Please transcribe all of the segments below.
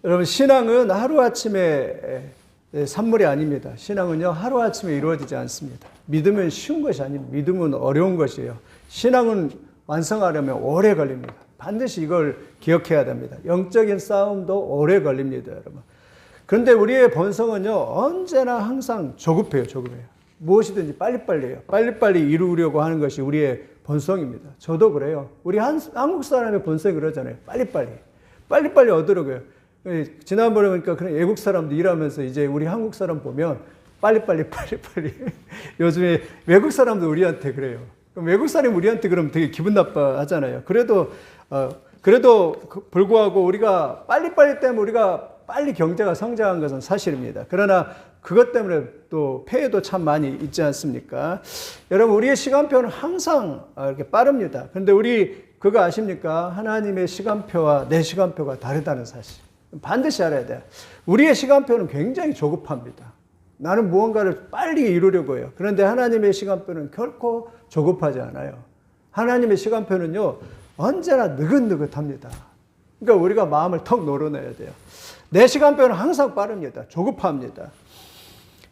여러분, 신앙은 하루아침에 산물이 아닙니다. 신앙은요, 하루아침에 이루어지지 않습니다. 믿음은 쉬운 것이 아닙니다. 믿음은 어려운 것이에요. 신앙은 완성하려면 오래 걸립니다. 반드시 이걸 기억해야 됩니다. 영적인 싸움도 오래 걸립니다, 여러분. 그런데 우리의 본성은요, 언제나 항상 조급해요, 조급해요. 무엇이든지 빨리빨리 해요. 빨리빨리 이루려고 하는 것이 우리의 본성입니다. 저도 그래요. 우리 한국 사람의 본성이 그러잖아요. 빨리빨리 얻으려고 해요. 지난번에 보니까 그런 외국 사람도 일하면서 이제 우리 한국 사람 보면 빨리빨리. 요즘에 외국 사람도 우리한테 그래요. 그럼 외국 사람이 우리한테 그러면 되게 기분 나빠 하잖아요. 그래도 불구하고 우리가 빨리빨리 때문에 우리가 빨리 경제가 성장한 것은 사실입니다. 그러나 그것 때문에 또 폐해도 참 많이 있지 않습니까? 여러분, 우리의 시간표는 항상 이렇게 빠릅니다. 그런데 우리 그거 아십니까? 하나님의 시간표와 내 시간표가 다르다는 사실. 반드시 알아야 돼요. 우리의 시간표는 굉장히 조급합니다. 나는 무언가를 빨리 이루려고 해요. 그런데 하나님의 시간표는 결코 조급하지 않아요. 하나님의 시간표는요, 언제나 느긋느긋합니다. 그러니까 우리가 마음을 턱 놀아내야 돼요. 내 시간표는 항상 빠릅니다. 조급합니다.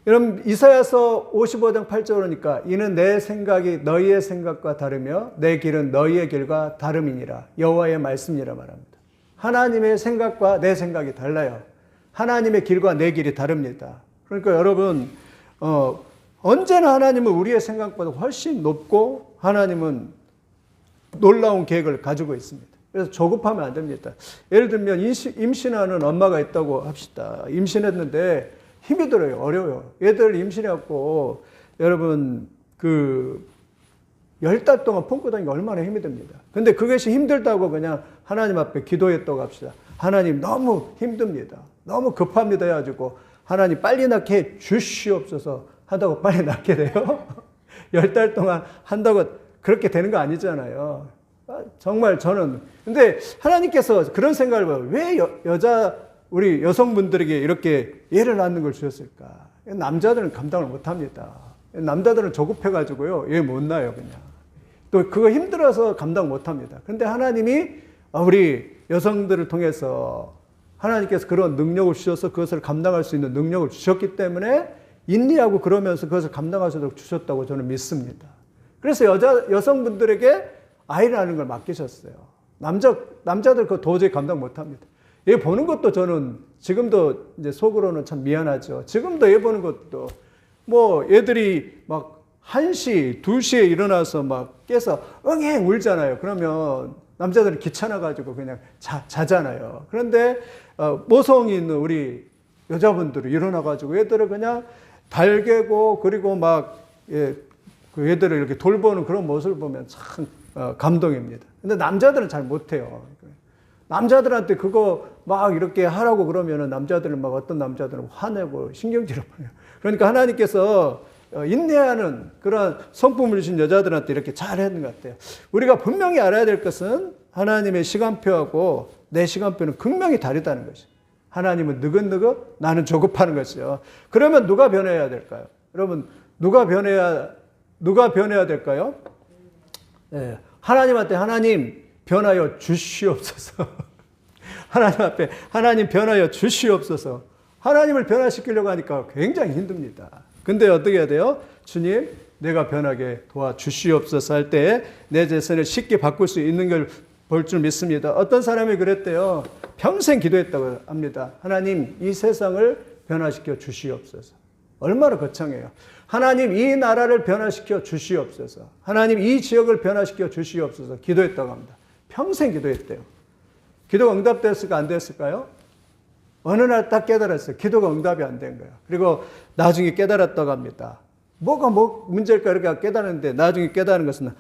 여러분, 이사야서 55장 8절 그러니까 이는 내 생각이 너희의 생각과 다르며 내 길은 너희의 길과 다름이니라. 여호와의 말씀이라 말합니다. 하나님의 생각과 내 생각이 달라요. 하나님의 길과 내 길이 다릅니다. 그러니까 여러분, 언제나 하나님은 우리의 생각보다 훨씬 높고 하나님은 놀라운 계획을 가지고 있습니다. 그래서 조급하면 안 됩니다. 예를 들면 임신하는 엄마가 있다고 합시다. 임신했는데 힘이 들어요. 어려워요. 얘들 임신해갖고 여러분 10달 동안 품고 다니기 얼마나 힘이 듭니다. 근데 그것이 힘들다고 그냥 하나님 앞에 기도했다고 합시다. 하나님 너무 힘듭니다. 너무 급합니다 해가지고 하나님 빨리 낳게 해 주시옵소서 하다고 빨리 낳게 돼요? 10달 동안 한다고 그렇게 되는 거 아니잖아요. 정말 저는. 근데 하나님께서 그런 생각을 봐요. 왜 우리 여성분들에게 이렇게 애를 낳는 걸 주셨을까? 남자들은 감당을 못 합니다. 남자들은 조급해가지고요. 얘 못 낳아요, 그냥. 또 그거 힘들어서 감당 못 합니다. 근데 하나님이 우리 여성들을 통해서 하나님께서 그런 능력을 주셔서 그것을 감당할 수 있는 능력을 주셨기 때문에 인내하고 그러면서 그것을 감당할 수 있도록 주셨다고 저는 믿습니다. 그래서 여성분들에게 아이를 낳는 걸 맡기셨어요. 남자들 그거 도저히 감당 못 합니다. 얘 보는 것도 저는 지금도 이제 속으로는 참 미안하죠. 지금도 얘 보는 것도 뭐 애들이 막 1시, 2시에 일어나서 막 깨서 응행 울잖아요. 그러면 남자들은 귀찮아가지고 그냥 자잖아요. 그런데 모성이 있는 우리 여자분들이 일어나가지고 애들을 그냥 달개고 그리고 막 그 애들을 이렇게 돌보는 그런 모습을 보면 참 감동입니다. 근데 남자들은 잘 못해요. 남자들한테 그거 막 이렇게 하라고 그러면은 남자들은 막 어떤 남자들은 화내고 신경질을 보내요. 그러니까 하나님께서 인내하는 그런 성품을 주신 여자들한테 이렇게 잘 하는 것 같아요. 우리가 분명히 알아야 될 것은 하나님의 시간표하고 내 시간표는 극명히 다르다는 것이죠. 하나님은 느긋느긋, 나는 조급하는 것이죠. 그러면 누가 변해야 될까요? 여러분, 누가 변해야 될까요? 네. 하나님한테 하나님 변하여 주시옵소서. 하나님 앞에 하나님 변하여 주시옵소서. 하나님을 변화시키려고 하니까 굉장히 힘듭니다. 근데 어떻게 해야 돼요? 주님, 내가 변하게 도와주시옵소서 할 때 내 자신을 쉽게 바꿀 수 있는 걸 볼 줄 믿습니다. 어떤 사람이 그랬대요. 평생 기도했다고 합니다. 하나님, 이 세상을 변화시켜 주시옵소서. 얼마나 거창해요. 하나님, 이 나라를 변화시켜 주시옵소서. 하나님, 이 지역을 변화시켜 주시옵소서. 기도했다고 합니다. 평생 기도했대요. 기도가 응답됐을까 안 됐을까요? 어느 날 딱 깨달았어요. 기도가 응답이 안 된 거예요. 그리고 나중에 깨달았다고 합니다. 뭐가 문제일까 이렇게 깨달았는데 나중에 깨달은 것은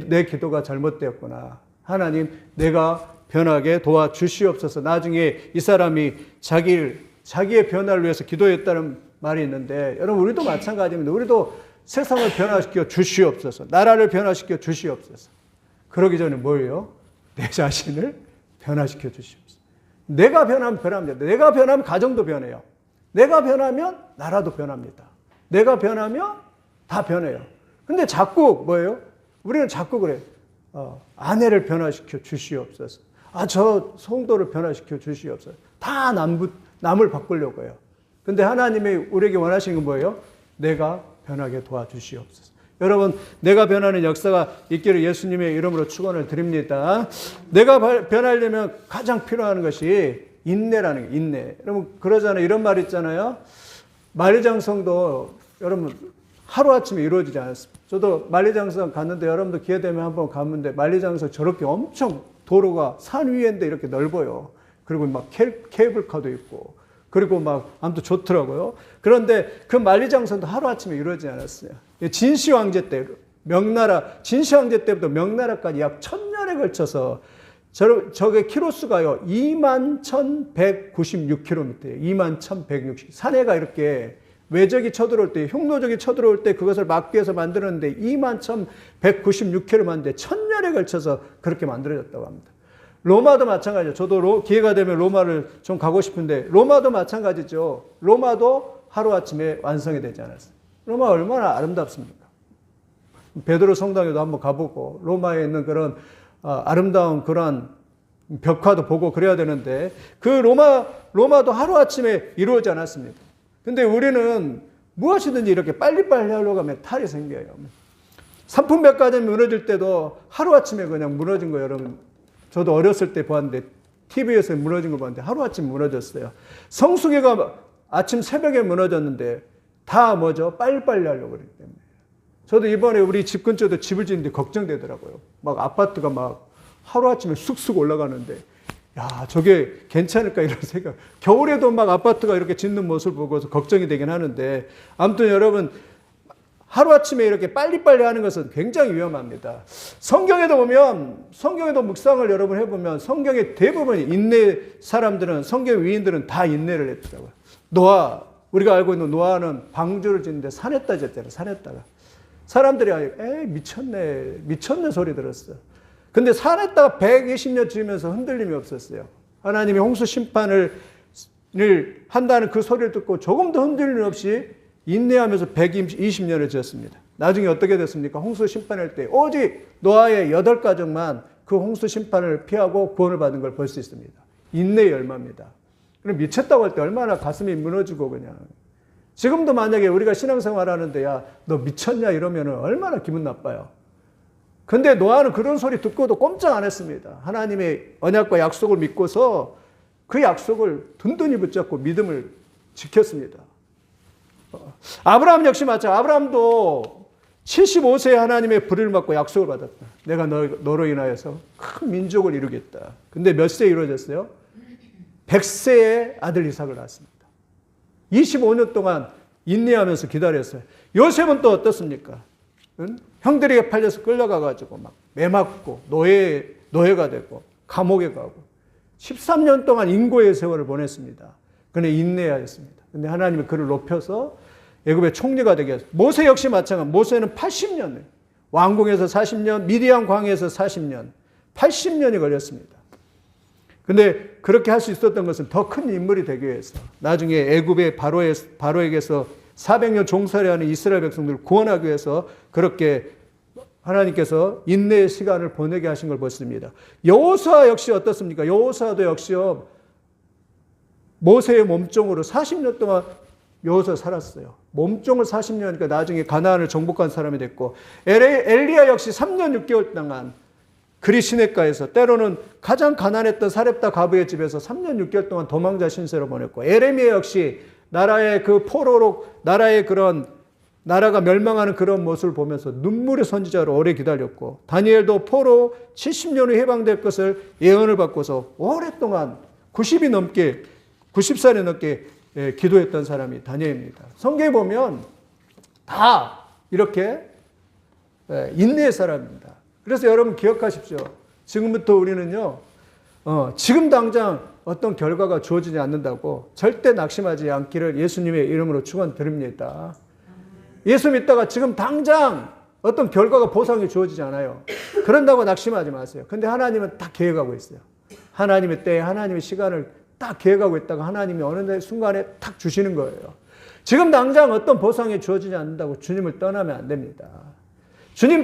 내 기도가 잘못되었구나. 하나님, 내가 변하게 도와주시옵소서. 나중에 이 사람이 자기의 변화를 위해서 기도했다는 말이 있는데 여러분, 우리도 마찬가지입니다. 우리도 세상을 변화시켜 주시옵소서. 나라를 변화시켜 주시옵소서. 그러기 전에 뭐예요? 내 자신을 변화시켜 주시옵소서. 내가 변하면 변합니다. 내가 변하면 가정도 변해요. 내가 변하면 나라도 변합니다. 내가 변하면 다 변해요. 근데 자꾸 뭐예요? 우리는 자꾸 그래요. 아내를 변화시켜 주시옵소서. 저 성도를 변화시켜 주시옵소서. 다 남을 바꾸려고 해요. 근데 하나님이 우리에게 원하시는 건 뭐예요? 내가 변하게 도와주시옵소서. 여러분, 내가 변하는 역사가 있기를 예수님의 이름으로 축원을 드립니다. 내가 변하려면 가장 필요한 것이 인내라는 거예요. 인내. 여러분, 그러잖아요. 이런 말 있잖아요. 만리장성도 여러분 하루아침에 이루어지지 않았습니다. 저도 만리장성 갔는데 여러분도 기회 되면 한번 갔는데 만리장성 저렇게 엄청 도로가 산 위인데 이렇게 넓어요. 그리고 막 케이블카도 있고 그리고 막 아무튼 좋더라고요. 그런데 그 만리장성도 하루아침에 이루어지지 않았어요. 진시황제 때 진시황제 때부터 명나라까지 약 1000년에 걸쳐서 저게 키로수가요 21,196km예요. 21,160. 산해가 이렇게 외적이 쳐들어올 때, 흉노적이 쳐들어올 때 그것을 막기 위해서 만들었는데 21,196km 만드는데 1000년에 걸쳐서 그렇게 만들어졌다고 합니다. 로마도 마찬가지죠. 저도 기회가 되면 로마를 좀 가고 싶은데 로마도 마찬가지죠. 로마도 하루아침에 완성이 되지 않았어요. 로마 얼마나 아름답습니까? 베드로 성당에도 한번 가보고 로마에 있는 그런 아름다운 그런 벽화도 보고 그래야 되는데 그 로마도 하루아침에 이루어지지 않았습니다. 근데 우리는 무엇이든지 이렇게 빨리빨리 하려고 하면 탈이 생겨요. 삼풍백화점이 무너질 때도 하루아침에 그냥 무너진 거예요. 여러분, 저도 어렸을 때 보았는데 TV에서 무너진 거 봤는데 하루아침에 무너졌어요. 성수기가 아침 새벽에 무너졌는데 다 뭐죠? 빨리빨리 하려고 그러기 때문에. 저도 이번에 우리 집 근처에도 집을 짓는데 걱정되더라고요. 막 아파트가 막 하루아침에 쑥쑥 올라가는데 야, 저게 괜찮을까 이런 생각. 겨울에도 막 아파트가 이렇게 짓는 모습을 보고서 걱정이 되긴 하는데 아무튼 여러분 하루아침에 이렇게 빨리빨리 하는 것은 굉장히 위험합니다. 성경에도 보면 성경에도 묵상을 여러분 해보면 성경의 대부분 인내 사람들은 성경 위인들은 다 인내를 했더라고요. 우리가 알고 있는 노아는 방주를 짓는데 산에다 졌잖아요. 산에다가. 사람들이 미쳤네 소리 들었어. 근데 산에다가 120년 지으면서 흔들림이 없었어요. 하나님이 홍수 심판을 한다는 그 소리를 듣고 조금도 흔들림 없이 인내하면서 120년을 지었습니다. 나중에 어떻게 됐습니까? 홍수 심판할 때 오직 노아의 8가족만 그 홍수 심판을 피하고 구원을 받은 걸 볼 수 있습니다. 인내의 열마입니다. 그럼 미쳤다고 할 때 얼마나 가슴이 무너지고 그냥. 지금도 만약에 우리가 신앙생활 하는데 야, 너 미쳤냐 이러면 얼마나 기분 나빠요. 근데 노아는 그런 소리 듣고도 꼼짝 안 했습니다. 하나님의 언약과 약속을 믿고서 그 약속을 든든히 붙잡고 믿음을 지켰습니다. 아브라함 역시 마찬가지. 아브라함도 75세에 하나님의 불을 받고 약속을 받았다. 내가 너로 인하여서 큰 민족을 이루겠다. 근데 몇 세에 이루어졌어요? 100세에 아들 이삭을 낳았습니다. 25년 동안 인내하면서 기다렸어요. 요셉은 또 어떻습니까? 형들에게 팔려서 끌려가가지고 막 매맞고 노예가 되고 감옥에 가고 13년 동안 인고의 세월을 보냈습니다. 그는 인내하였습니다. 근데 하나님이 그를 높여서 애굽의 총리가 되게 했어요. 모세 역시 마찬가지. 모세는 80년, 왕궁에서 40년, 미디안 광야에서 40년, 80년이 걸렸습니다. 근데 그렇게 할 수 있었던 것은 더 큰 인물이 되기 위해서 나중에 애굽의 바로에게서 400년 종살이하는 이스라엘 백성들을 구원하기 위해서 그렇게 하나님께서 인내의 시간을 보내게 하신 걸 보십니다. 여호수아 역시 어떻습니까? 여호수아도 역시요 모세의 몸종으로 40년 동안 여호수아 살았어요. 몸종을 40년이니까 나중에 가나안을 정복한 사람이 됐고 엘리야 역시 3년 6개월 동안 그리 시냇가에서 때로는 가장 가난했던 사렙다 가부의 집에서 3년 6개월 동안 도망자 신세로 보냈고 에레미야 역시 나라의 그 포로로 나라의 그런 나라가 멸망하는 그런 모습을 보면서 눈물의 선지자로 오래 기다렸고 다니엘도 포로 70년 후 해방될 것을 예언을 받고서 오랫동안 90살이 넘게 기도했던 사람이 다니엘입니다. 성경에 보면 다 이렇게 인내의 사람입니다. 그래서 여러분 기억하십시오. 지금부터 우리는요, 지금 당장 어떤 결과가 주어지지 않는다고 절대 낙심하지 않기를 예수님의 이름으로 축원드립니다. 예수 믿다가 지금 당장 어떤 결과가 보상이 주어지지 않아요. 그런다고 낙심하지 마세요. 근데 하나님은 딱 계획하고 있어요. 하나님의 때에 하나님의 시간을 딱 계획하고 있다가 하나님이 어느 순간에 탁 주시는 거예요. 지금 당장 어떤 보상이 주어지지 않는다고 주님을 떠나면 안 됩니다. 주님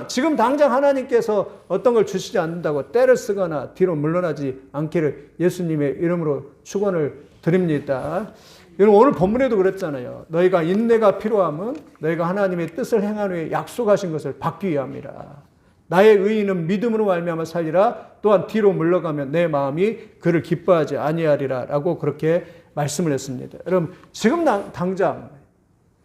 지금 당장 하나님께서 어떤 걸 주시지 않는다고 떼를 쓰거나 뒤로 물러나지 않기를 예수님의 이름으로 축원을 드립니다. 여러분, 오늘 본문에도 그랬잖아요. 너희가 인내가 필요함은 너희가 하나님의 뜻을 행한 후에 약속하신 것을 받기 위함이라. 나의 의인은 믿음으로 말미암아 살리라. 또한 뒤로 물러가면 내 마음이 그를 기뻐하지 아니하리라 라고 그렇게 말씀을 했습니다. 여러분, 지금 당장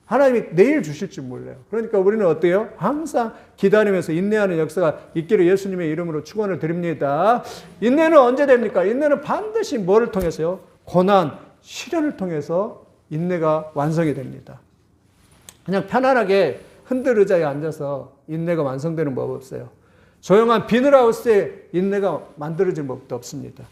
하나님이 내일 주실지 몰라요. 그러니까 우리는 어때요? 항상 기다리면서 인내하는 역사가 있기를 예수님의 이름으로 축원을 드립니다. 인내는 언제 됩니까? 인내는 반드시 뭐를 통해서요? 고난, 시련을 통해서 인내가 완성이 됩니다. 그냥 편안하게 흔들 의자에 앉아서 인내가 완성되는 법 없어요. 조용한 비늘하우스에 인내가 만들어진 법도 없습니다.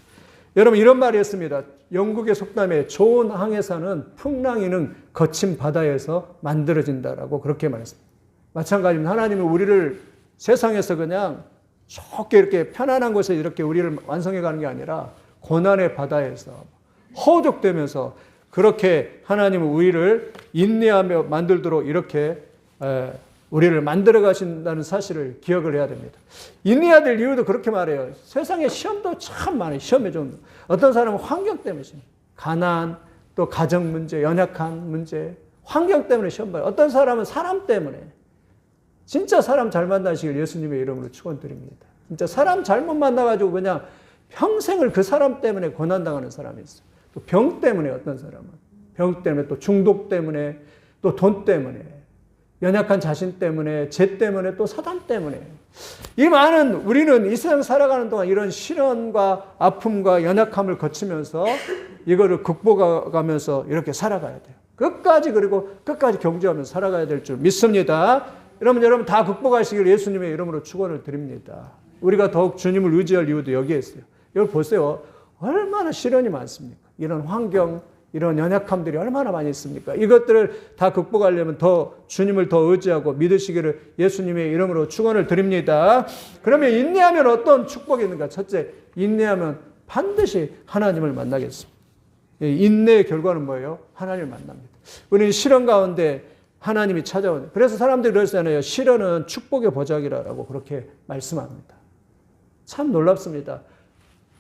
여러분, 이런 말이 있습니다. 영국의 속담에 좋은 항해사는 풍랑이는 거친 바다에서 만들어진다라고 그렇게 말했습니다. 마찬가지입니다. 하나님은 우리를 세상에서 그냥 좋게 이렇게 편안한 곳에 이렇게 우리를 완성해 가는 게 아니라 고난의 바다에서 허덕대면서 그렇게 하나님은 우리를 인내하며 만들도록 이렇게 우리를 만들어 가신다는 사실을 기억을 해야 됩니다. 인내해야 될 이유도 그렇게 말해요. 세상에 시험도 참 많아요. 시험의 종류. 어떤 사람은 환경 때문에 시험, 가난, 또 가정 문제, 연약한 문제, 환경 때문에 시험 봐요. 어떤 사람은 사람 때문에. 진짜 사람 잘 만나시길 예수님의 이름으로 축원드립니다. 진짜 사람 잘못 만나가지고 그냥 평생을 그 사람 때문에 고난당하는 사람이 있어요. 또 병 때문에, 어떤 사람은 병 때문에, 또 중독 때문에, 또 돈 때문에, 연약한 자신 때문에, 죄 때문에, 또 사단 때문에. 이 많은, 우리는 이 세상 살아가는 동안 이런 시련과 아픔과 연약함을 거치면서 이거를 극복하면서 이렇게 살아가야 돼요. 끝까지, 그리고 끝까지 경주하면서 살아가야 될 줄 믿습니다. 여러분 다 극복하시길 예수님의 이름으로 축원을 드립니다. 우리가 더욱 주님을 의지할 이유도 여기에 있어요. 여기 보세요. 얼마나 시련이 많습니까? 이런 환경, 이런 연약함들이 얼마나 많이 있습니까? 이것들을 다 극복하려면 더 주님을 더 의지하고 믿으시기를 예수님의 이름으로 축원을 드립니다. 그러면 인내하면 어떤 축복이 있는가? 첫째, 인내하면 반드시 하나님을 만나겠습니다. 인내의 결과는 뭐예요? 하나님을 만납니다. 우리는 시련 가운데 하나님이 찾아오는. 그래서 사람들이 그러잖아요. 시련은 축복의 보자기라고 그렇게 말씀합니다. 참 놀랍습니다.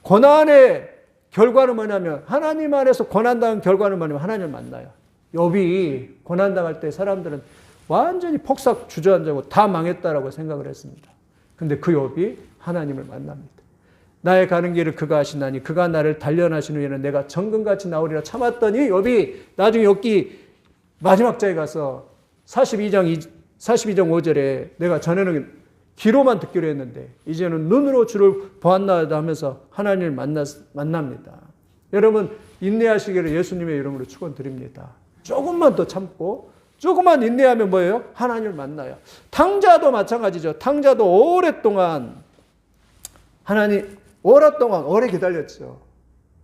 고난의 결과는 뭐냐면, 하나님 안에서 고난당한 결과는 뭐냐면 하나님을 만나요. 욥이 고난당할 때 사람들은 완전히 폭삭 주저앉고 다 망했다라고 생각을 했습니다. 근데 그 욥이 하나님을 만납니다. 나의 가는 길을 그가 아시나니 그가 나를 단련하신 후에는 내가 정금같이 나오리라 참았더니 욥이 나중에 욥기 마지막 장에 가서 42장 5절에 내가 전에는 귀로만 듣기로 했는데 이제는 눈으로 주를 보았나이다 하면서 하나님을 만납니다. 여러분, 인내하시기를 예수님의 이름으로 축원드립니다. 조금만 더 참고 조금만 인내하면 뭐예요? 하나님을 만나요. 탕자도 마찬가지죠. 탕자도 오랫동안 오래 기다렸죠.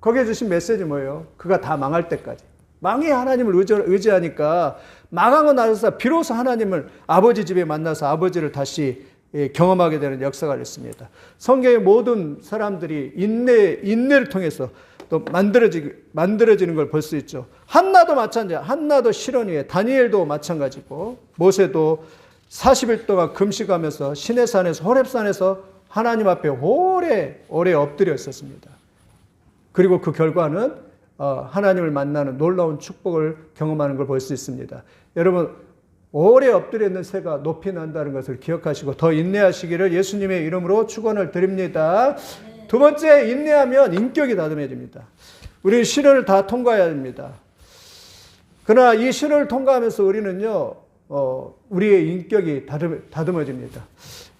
거기에 주신 메시지 뭐예요? 그가 다 망할 때까지. 망해 하나님을 의지하니까 망하고 나서 비로소 하나님을 아버지 집에 만나서 아버지를 다시 경험하게 되는 역사가 있습니다. 성경의 모든 사람들이 인내를 통해서 또 만들어지는 걸 볼 수 있죠. 한나도 마찬가지야. 한나도 시련 위에, 다니엘도 마찬가지고, 모세도 40일 동안 금식하면서 시내산에서, 호렙산에서 하나님 앞에 오래 엎드려 있었습니다. 그리고 그 결과는 하나님을 만나는 놀라운 축복을 경험하는 걸 볼 수 있습니다. 여러분, 오래 엎드려 있는 새가 높이 난다는 것을 기억하시고 더 인내하시기를 예수님의 이름으로 축원을 드립니다. 두 번째, 인내하면 인격이 다듬어집니다. 우리는 시련을 다 통과해야 됩니다. 그러나 이 시련을 통과하면서 우리는요, 우리의 인격이 다듬어집니다.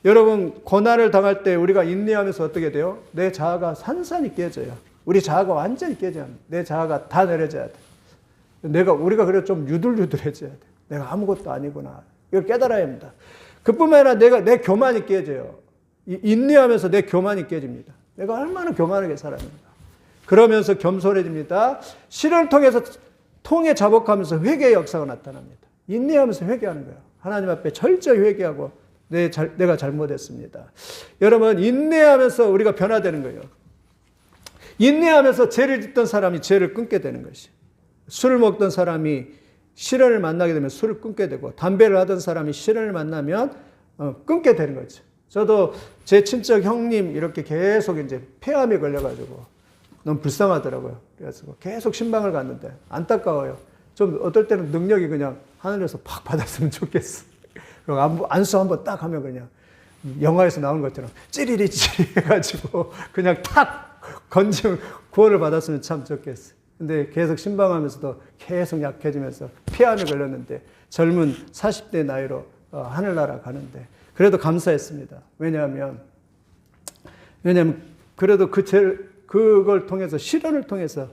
여러분, 고난을 당할 때 우리가 인내하면서 어떻게 돼요? 내 자아가 산산이 깨져요. 우리 자아가 완전히 깨져야 합니다. 내 자아가 다 내려져야 돼. 우리가 그래도 좀 유들유들해져야 돼. 내가 아무것도 아니구나. 이걸 깨달아야 합니다. 그뿐만 아니라 내 교만이 깨져요. 인내하면서 내 교만이 깨집니다. 내가 얼마나 교만하게 살았는가. 그러면서 겸손해집니다. 시련을 통해 자복하면서 회개의 역사가 나타납니다. 인내하면서 회개하는 거예요. 하나님 앞에 철저히 회개하고 내가 잘못했습니다. 여러분, 인내하면서 우리가 변화되는 거예요. 인내하면서 죄를 짓던 사람이 죄를 끊게 되는 것이. 술을 먹던 사람이 시련을 만나게 되면 술을 끊게 되고, 담배를 하던 사람이 시련을 만나면 끊게 되는 거죠. 저도 제 친척 형님 이렇게 계속 이제 폐암에 걸려가지고 너무 불쌍하더라고요. 그래서 계속 신방을 갔는데 안타까워요. 좀 어떨 때는 능력이 그냥 하늘에서 팍 받았으면 좋겠어. 그리고 안수 한번 딱 하면 그냥 영화에서 나오는 것처럼 찌리리 해가지고 그냥 탁 건지면 구원을 받았으면 참 좋겠어. 근데 계속 신방하면서도 계속 약해지면서 폐암에 걸렸는데 젊은 40대 나이로 하늘나라 가는데 그래도 감사했습니다. 왜냐하면 그래도 그걸 통해서 실현을 통해서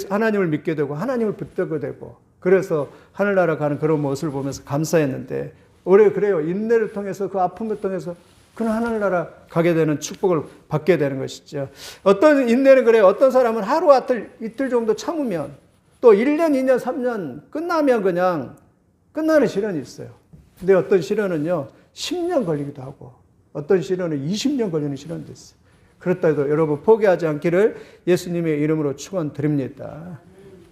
하나님을 믿게 되고 하나님을 붙들게 되고 그래서 하늘나라 가는 그런 모습을 보면서 감사했는데 올해 그래요. 인내를 통해서 그 아픔을 통해서 그런 하늘나라 가게 되는 축복을 받게 되는 것이죠. 어떤 인내는 그래요. 어떤 사람은 하루 이틀 정도 참으면 또 1년, 2년, 3년 끝나면 그냥 끝나는 시련이 있어요. 근데 어떤 시련은요 10년 걸리기도 하고 어떤 시련은 20년 걸리는 시련도 있어요. 그렇다 해도 여러분 포기하지 않기를 예수님의 이름으로 축원드립니다.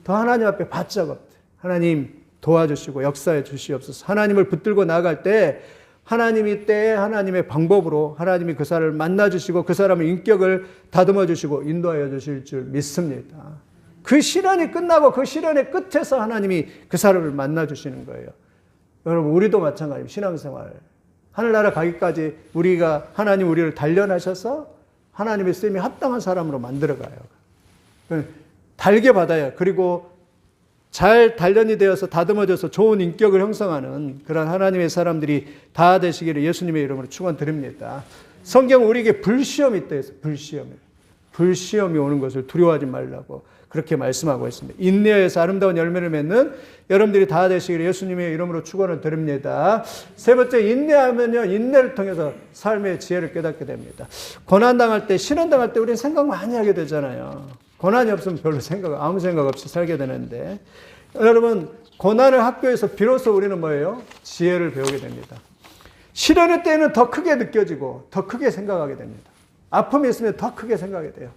더 하나님 앞에 바짝 없대. 하나님 도와주시고 역사해 주시옵소서. 하나님을 붙들고 나아갈 때 하나님이 때에 하나님의 방법으로 하나님이 그 사람을 만나주시고 그 사람의 인격을 다듬어 주시고 인도하여 주실 줄 믿습니다. 그 시련이 끝나고 그 시련의 끝에서 하나님이 그 사람을 만나주시는 거예요. 여러분 우리도 마찬가지입니다. 신앙생활 하늘나라 가기까지 하나님 우리를 단련하셔서 하나님의 쓰임에 합당한 사람으로 만들어가요. 달게 받아요. 그리고 잘 단련이 되어서 다듬어져서 좋은 인격을 형성하는 그런 하나님의 사람들이 다 되시기를 예수님의 이름으로 축원드립니다. 성경은 우리에게 불시험이 있다 해서 불시험이 오는 것을 두려워하지 말라고 그렇게 말씀하고 있습니다. 인내에서 아름다운 열매를 맺는 여러분들이 다 되시기를 예수님의 이름으로 축원을 드립니다. 세 번째, 인내하면요, 인내를 통해서 삶의 지혜를 깨닫게 됩니다. 고난당할 때, 시련당할 때 우리는 생각 많이 하게 되잖아요. 고난이 없으면 별로 아무 생각 없이 살게 되는데, 여러분, 고난을 학교에서 비로소 우리는 뭐예요? 지혜를 배우게 됩니다. 시련의 때는 더 크게 느껴지고, 더 크게 생각하게 됩니다. 아픔이 있으면 더 크게 생각이 돼요.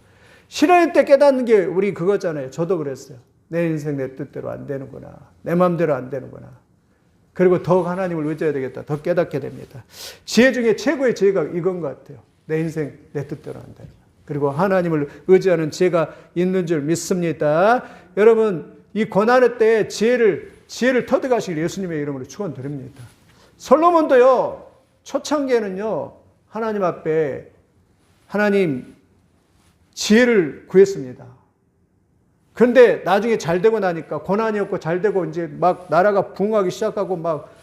시련의 때 깨닫는 게 우리 그거잖아요. 저도 그랬어요. 내 인생 내 뜻대로 안 되는구나. 내 마음대로 안 되는구나. 그리고 더욱 하나님을 의지해야 되겠다. 더 깨닫게 됩니다. 지혜 중에 최고의 지혜가 이건 것 같아요. 내 인생 내 뜻대로 안 된다. 그리고 하나님을 의지하는 지혜가 있는 줄 믿습니다. 여러분, 이 고난의 때에 지혜를 터득하시길 예수님의 이름으로 축원드립니다. 솔로몬도요, 초창기에는요, 하나님 앞에 하나님 지혜를 구했습니다. 그런데 나중에 잘 되고 나니까 고난이 없고 잘 되고 이제 막 나라가 부흥하기 시작하고 막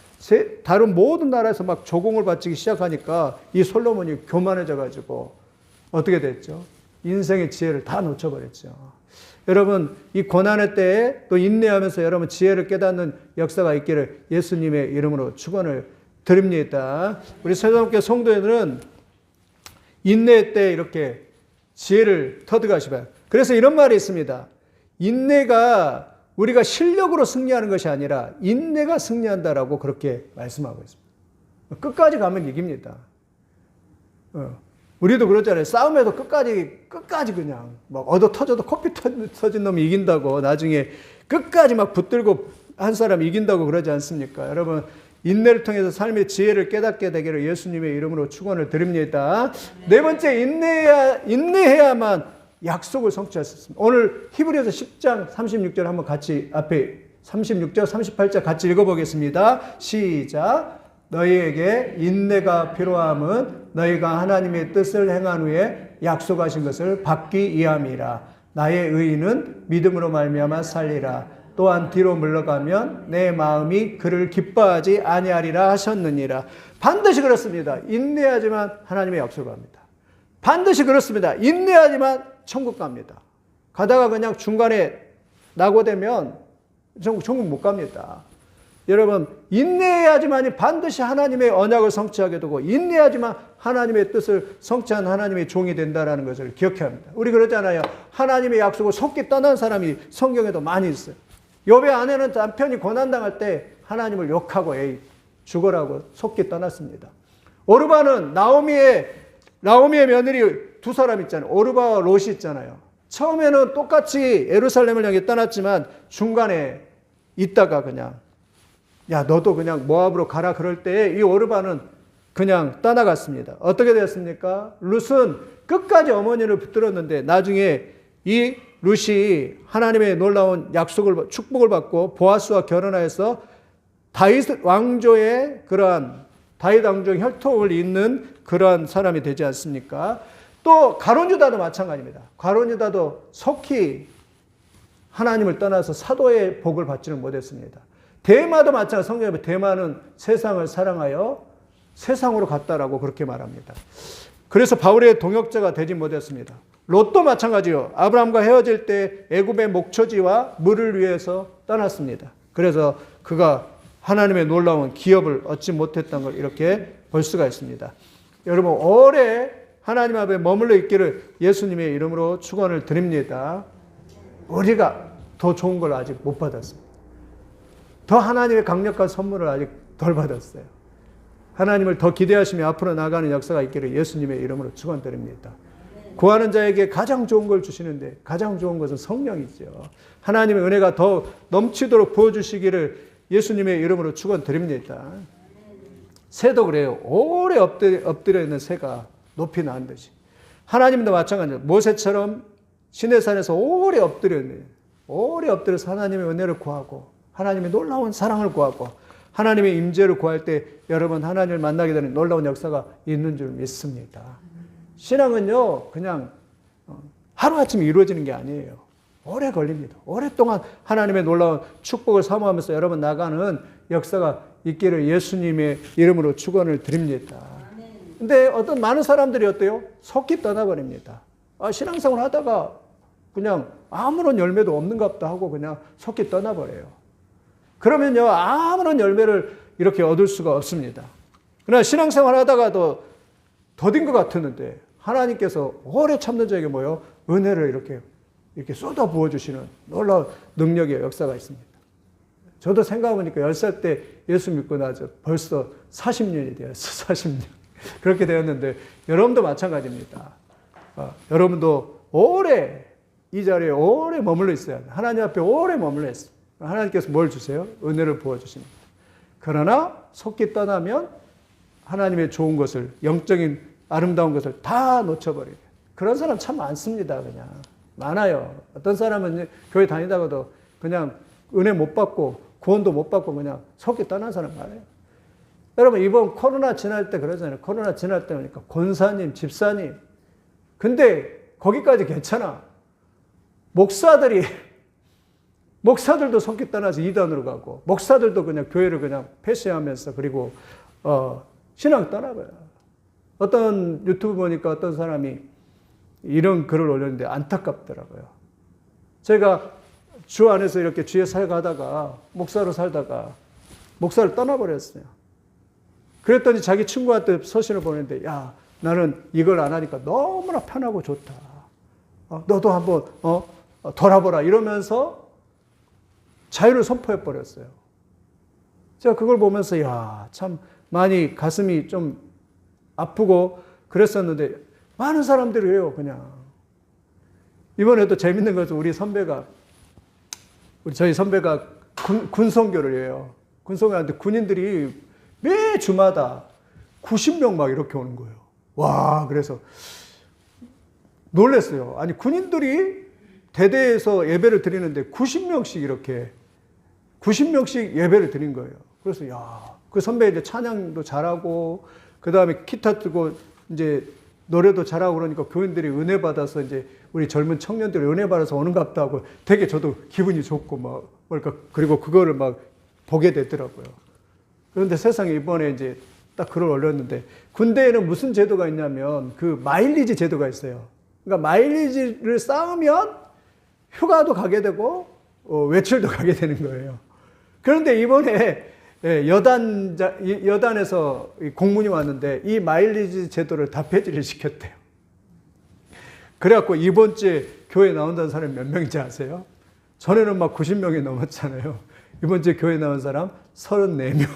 다른 모든 나라에서 막 조공을 바치기 시작하니까 이 솔로몬이 교만해져 가지고 어떻게 됐죠? 인생의 지혜를 다 놓쳐버렸죠. 여러분, 이 고난의 때에 또 인내하면서 여러분 지혜를 깨닫는 역사가 있기를 예수님의 이름으로 축원을 드립니다. 우리 새삼교 성도들은 인내 때 이렇게 지혜를 터득하시봐요. 그래서 이런 말이 있습니다. 인내가 우리가 실력으로 승리하는 것이 아니라 인내가 승리한다라고 그렇게 말씀하고 있습니다. 끝까지 가면 이깁니다. 우리도 그렇잖아요. 싸움에도 끝까지 그냥 막 얻어 터져도 코피 터진 놈이 이긴다고 나중에 끝까지 막 붙들고 한 사람이 이긴다고 그러지 않습니까? 여러분, 인내를 통해서 삶의 지혜를 깨닫게 되기를 예수님의 이름으로 축원을 드립니다. 네 번째, 인내해야만 약속을 성취할 수 있습니다. 오늘 히브리서 10장 36절 한번 같이 앞에 36절 38절 같이 읽어보겠습니다. 시작. 너희에게 인내가 필요함은 너희가 하나님의 뜻을 행한 후에 약속하신 것을 받기 위함이라. 나의 의인은 믿음으로 말미암아 살리라. 또한 뒤로 물러가면 내 마음이 그를 기뻐하지 아니하리라 하셨느니라. 반드시 그렇습니다. 인내하지만 하나님의 약속을 합니다. 반드시 그렇습니다. 인내하지만 천국 갑니다. 가다가 그냥 중간에 낙오되면 천국 못 갑니다. 여러분, 인내해야지만 반드시 하나님의 언약을 성취하게 되고 인내하지만 하나님의 뜻을 성취한 하나님의 종이 된다는 것을 기억해야 합니다. 우리 그러잖아요. 하나님의 약속을 속기 떠난 사람이 성경에도 많이 있어요. 욥의 아내는 남편이 고난당할 때 하나님을 욕하고 죽으라고 속기 떠났습니다. 오르바는 나오미의 며느리 두 사람 있잖아요. 오르바와 롯이 있잖아요. 처음에는 똑같이 예루살렘을 향해 떠났지만 중간에 있다가 그냥 야, 너도 그냥 모압으로 가라 그럴 때 이 오르바는 그냥 떠나갔습니다. 어떻게 되었습니까? 룻은 끝까지 어머니를 붙들었는데 나중에 이 룻이 하나님의 놀라운 약속을, 축복을 받고 보아스와 결혼하여서 다윗 왕조의 그러한 다윗 왕조 혈통을 잇는 그러한 사람이 되지 않습니까? 또 가룟 유다도 마찬가지입니다. 가룟 유다도 속히 하나님을 떠나서 사도의 복을 받지는 못했습니다. 데마도 마찬가지. 성경에 보면 데마는 세상을 사랑하여 세상으로 갔다라고 그렇게 말합니다. 그래서 바울의 동역자가 되지 못했습니다. 롯도 마찬가지요. 아브라함과 헤어질 때 애굽의 목초지와 물을 위해서 떠났습니다. 그래서 그가 하나님의 놀라운 기업을 얻지 못했던 걸 이렇게 볼 수가 있습니다. 여러분, 오래 하나님 앞에 머물러 있기를 예수님의 이름으로 축원을 드립니다. 우리가 더 좋은 걸 아직 못 받았습니다. 더 하나님의 강력한 선물을 아직 덜 받았어요. 하나님을 더 기대하시며 앞으로 나가는 역사가 있기를 예수님의 이름으로 축원드립니다. 구하는 자에게 가장 좋은 걸 주시는데 가장 좋은 것은 성령이죠. 하나님의 은혜가 더 넘치도록 부어주시기를 예수님의 이름으로 축원드립니다. 새도 그래요. 오래 엎드려 있는 새가 높이 나은 듯이 하나님도 마찬가지예요. 모세처럼 시내산에서 오래 엎드려서 하나님의 은혜를 구하고 하나님의 놀라운 사랑을 구하고 하나님의 임재를 구할 때 여러분 하나님을 만나게 되는 놀라운 역사가 있는 줄 믿습니다. 신앙은요 그냥 하루아침에 이루어지는 게 아니에요. 오래 걸립니다. 오랫동안 하나님의 놀라운 축복을 사모하면서 여러분 나가는 역사가 있기를 예수님의 이름으로 축원을 드립니다. 근데 어떤 많은 사람들이 어때요? 속기 떠나버립니다. 신앙생활 하다가 그냥 아무런 열매도 없는갑다 하고 그냥 속기 떠나버려요. 그러면요 아무런 열매를 이렇게 얻을 수가 없습니다. 그러나 신앙생활 하다가도 더딘 것 같았는데 하나님께서 오래 참는 자에게 뭐요? 은혜를 이렇게 쏟아 부어주시는 놀라운 능력의 역사가 있습니다. 저도 생각해보니까 10살 때 예수 믿고 나서 벌써 40년이 되었어. 40년. 그렇게 되었는데 여러분도 마찬가지입니다. 여러분도 오래 이 자리에 오래 머물러 있어야 돼요. 하나님 앞에 오래 머물러 있어요. 하나님께서 뭘 주세요? 은혜를 부어주십니다. 그러나 속기 떠나면 하나님의 좋은 것을, 영적인 아름다운 것을 다 놓쳐버려요. 그런 사람 참 많습니다. 그냥 많아요. 어떤 사람은 교회 다니다가도 그냥 은혜 못 받고 구원도 못 받고 그냥 속기 떠난 사람 많아요. 여러분 이번 코로나 지날 때 그러잖아요. 코로나 지날 때 보니까 권사님, 집사님. 근데 거기까지 괜찮아. 목사들도 속기 떠나서 이단으로 가고 목사들도 그냥 교회를 그냥 폐쇄하면서 그리고 신앙 떠나봐요. 어떤 유튜브 보니까 어떤 사람이 이런 글을 올렸는데 안타깝더라고요. 제가 주 안에서 이렇게 주의 살가다가 목사로 살다가 목사를 떠나버렸어요. 그랬더니 자기 친구한테 서신을 보냈는데 야 나는 이걸 안 하니까 너무나 편하고 좋다. 너도 한번 돌아보라 이러면서 자유를 선포해버렸어요. 제가 그걸 보면서 야 참 많이 가슴이 좀 아프고 그랬었는데 많은 사람들이 해요 그냥. 이번에도 재밌는 것은 저희 선배가 군성교를 해요. 군성교하는데 군인들이 매 주마다 90명 막 이렇게 오는 거예요. 와 그래서 놀랐어요. 아니 군인들이 대대에서 예배를 드리는데 90명씩 예배를 드린 거예요. 그래서 그 선배 이제 찬양도 잘하고 그 다음에 기타 뜨고 이제 노래도 잘하고 그러니까 교인들이 은혜 받아서 이제 우리 젊은 청년들이 은혜 받아서 오는갑다 하고 되게 저도 기분이 좋고 그러니까 그리고 그거를 막 보게 되더라고요. 그런데 세상에 이번에 이제 딱 글을 올렸는데 군대에는 무슨 제도가 있냐면 그 마일리지 제도가 있어요. 그러니까 마일리지를 쌓으면 휴가도 가게 되고 외출도 가게 되는 거예요. 그런데 이번에 여단에서 공문이 왔는데 이 마일리지 제도를 다 폐지를 시켰대요. 그래갖고 이번 주에 교회 나온다는 사람이 몇 명인지 아세요? 전에는 막 90명이 넘었잖아요. 이번 주에 교회 나온 사람 34명.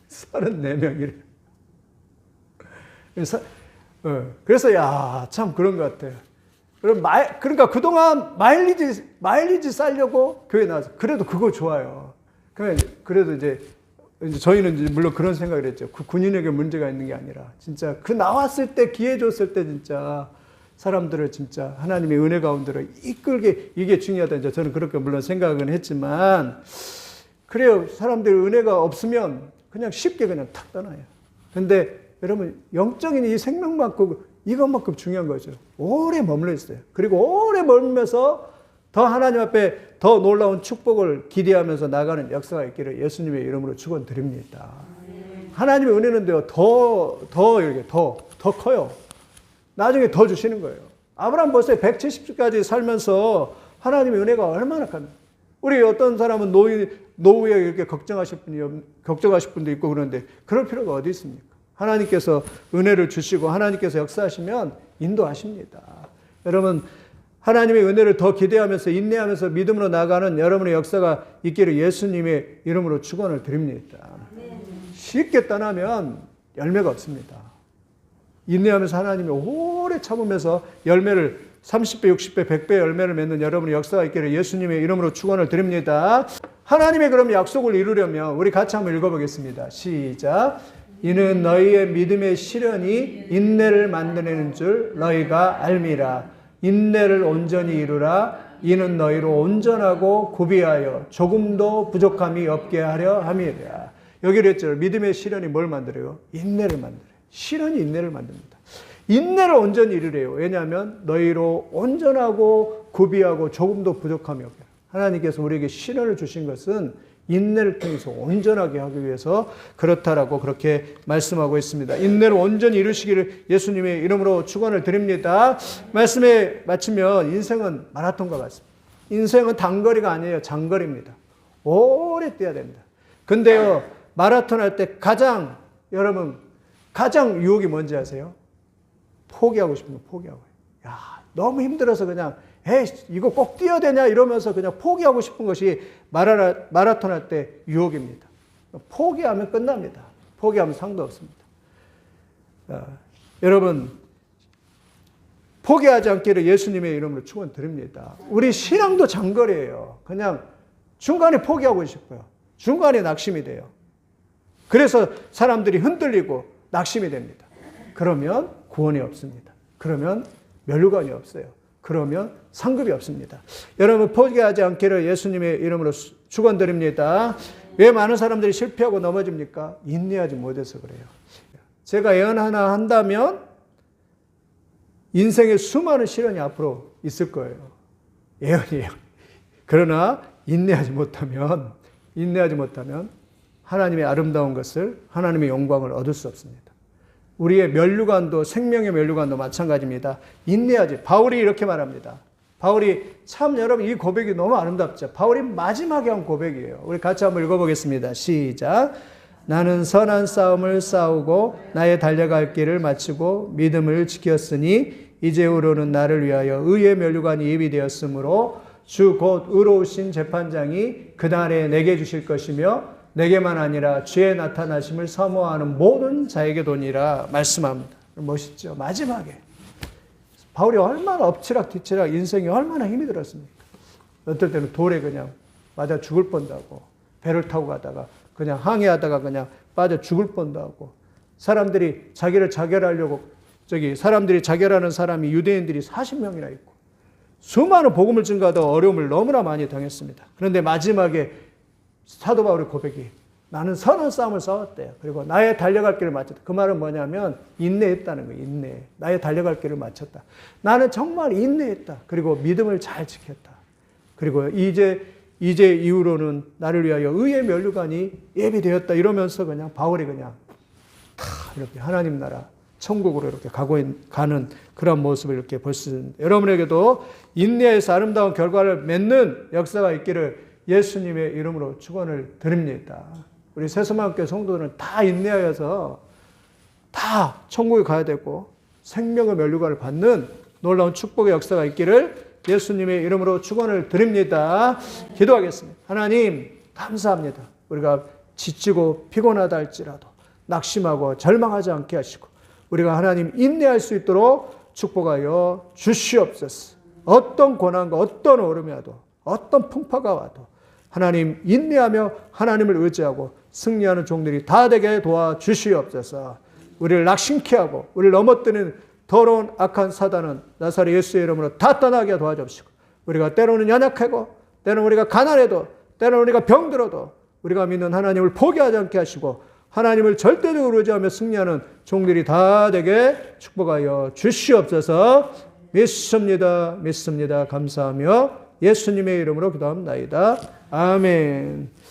34명이래요. 그래서 참 그런 것 같아요. 그러니까 그동안 마일리지 쌓려고 교회 나와서 그래도 그거 좋아요. 그래도 이제 이제 저희는 이제 물론 그런 생각을 했죠. 그 군인에게 문제가 있는 게 아니라 진짜 그 나왔을 때 기회 줬을 때 진짜 사람들을 진짜 하나님의 은혜 가운데로 이끌게 이게 중요하다. 이제 저는 그렇게 물론 생각은 했지만 그래요. 사람들 은혜가 없으면 그냥 쉽게 그냥 탁 떠나요. 근데 여러분 영적인 이 생명만큼 이것만큼 중요한 거죠. 오래 머물러 있어요. 그리고 오래 머물면서 더 하나님 앞에 더 놀라운 축복을 기대하면서 나가는 역사가 있기를 예수님의 이름으로 축원드립니다. 하나님의 은혜는요 이렇게 더 커요. 나중에 더 주시는 거예요. 아브라함 벌써 170까지 살면서 하나님의 은혜가 얼마나 큽니까? 우리 어떤 사람은 노후에 이렇게 걱정하실 분도 있고 그런데 그럴 필요가 어디 있습니까? 하나님께서 은혜를 주시고 하나님께서 역사하시면 인도하십니다. 여러분 하나님의 은혜를 더 기대하면서 인내하면서 믿음으로 나가는 여러분의 역사가 있기를 예수님의 이름으로 축원을 드립니다. 쉽게 떠나면 열매가 없습니다. 인내하면서 하나님이 오래 참으면서 열매를 30배, 60배, 100배 열매를 맺는 여러분의 역사가 있기를 예수님의 이름으로 축원을 드립니다. 하나님의 그럼 약속을 이루려면 우리 같이 한번 읽어보겠습니다. 시작. 이는 너희의 믿음의 시련이 인내를 만드는 줄 너희가 알미라. 인내를 온전히 이루라. 이는 너희로 온전하고 구비하여 조금도 부족함이 없게 하려 함이라. 여기를 했죠. 믿음의 시련이 뭘 만들어요? 인내를 만들어요. 시련이 인내를 만듭니다. 인내를 온전히 이루래요. 왜냐하면 너희로 온전하고 구비하고 조금도 부족함이 없게. 하나님께서 우리에게 시련을 주신 것은 인내를 통해서 온전하게 하기 위해서 그렇다라고 그렇게 말씀하고 있습니다. 인내를 온전히 이루시기를 예수님의 이름으로 축원을 드립니다. 말씀에 마치면 인생은 마라톤과 같습니다. 인생은 단거리가 아니에요. 장거리입니다. 오래 뛰어야 됩니다. 근데요, 마라톤 할 때 여러분, 가장 유혹이 뭔지 아세요? 포기하고 싶은 거 포기하고. 야, 너무 힘들어서 그냥 에이, 이거 꼭 뛰어야 되냐 이러면서 그냥 포기하고 싶은 것이 마라톤 할 때 유혹입니다. 포기하면 끝납니다. 포기하면 상도 없습니다. 여러분, 포기하지 않기를 예수님의 이름으로 축원드립니다. 우리 신앙도 장거리예요. 그냥 중간에 포기하고 싶어요. 중간에 낙심이 돼요. 그래서 사람들이 흔들리고 낙심이 됩니다. 그러면 구원이 없습니다. 그러면 면류관이 없어요. 그러면 상급이 없습니다. 여러분 포기하지 않기를 예수님의 이름으로 축원드립니다. 왜 많은 사람들이 실패하고 넘어집니까? 인내하지 못해서 그래요. 제가 예언 하나 한다면 인생에 수많은 시련이 앞으로 있을 거예요. 예언이에요. 그러나 인내하지 못하면 하나님의 아름다운 것을, 하나님의 영광을 얻을 수 없습니다. 우리의 면류관도, 생명의 면류관도 마찬가지입니다. 인내하지. 바울이 이렇게 말합니다. 바울이 참 여러분 이 고백이 너무 아름답죠. 바울이 마지막에 한 고백이에요. 우리 같이 한번 읽어보겠습니다. 시작. 나는 선한 싸움을 싸우고 나의 달려갈 길을 마치고 믿음을 지켰으니 이제후로는 나를 위하여 의의 면류관이 예비되었으므로 주 곧 의로우신 재판장이 그날에 내게 주실 것이며 내게만 아니라 주의 나타나심을 사모하는 모든 자에게 도니라 말씀합니다. 멋있죠? 마지막에 바울이 얼마나 엎치락뒤치락 인생이 얼마나 힘이 들었습니까? 어떨 때는 돌에 그냥 맞아 죽을 뻔도 하고 배를 타고 가다가 그냥 항해하다가 그냥 빠져 죽을 뻔도 하고 사람들이 자기를 자결하려고 사람들이 자결하는 사람이 유대인들이 40명이나 있고 수많은 복음을 증거하다가 어려움을 너무나 많이 당했습니다. 그런데 마지막에 사도 바울의 고백이 나는 선한 싸움을 싸웠대요. 그리고 나의 달려갈 길을 마쳤다. 그 말은 뭐냐면 인내했다는 거예요. 인내. 나의 달려갈 길을 마쳤다. 나는 정말 인내했다. 그리고 믿음을 잘 지켰다. 그리고 이제 이후로는 나를 위하여 의의 면류관이 예비되었다. 이러면서 그냥 바울이 그냥 다 이렇게 하나님 나라 천국으로 이렇게 가는 그런 모습을 이렇게 볼 수 있는데 여러분에게도 인내에서 아름다운 결과를 맺는 역사가 있기를 예수님의 이름으로 축원을 드립니다. 우리 새소망교회 성도들은 다 인내하여서 다 천국에 가야 되고 생명의 면류관을 받는 놀라운 축복의 역사가 있기를 예수님의 이름으로 축원을 드립니다. 기도하겠습니다. 하나님 감사합니다. 우리가 지치고 피곤하다 할지라도 낙심하고 절망하지 않게 하시고 우리가 하나님 인내할 수 있도록 축복하여 주시옵소서. 어떤 고난과 어떤 어려움이 와도 어떤 풍파가 와도 하나님 인내하며 하나님을 의지하고 승리하는 종들이 다 되게 도와주시옵소서. 우리를 낙심케 하고 우리를 넘어뜨리는 더러운 악한 사단은 나사렛 예수의 이름으로 다 떠나게 도와주시고, 우리가 때로는 연약하고 때로는 우리가 가난해도 때로는 우리가 병들어도 우리가 믿는 하나님을 포기하지 않게 하시고 하나님을 절대적으로 의지하며 승리하는 종들이 다 되게 축복하여 주시옵소서. 믿습니다. 감사하며 예수님의 이름으로 기도합니다. 아멘.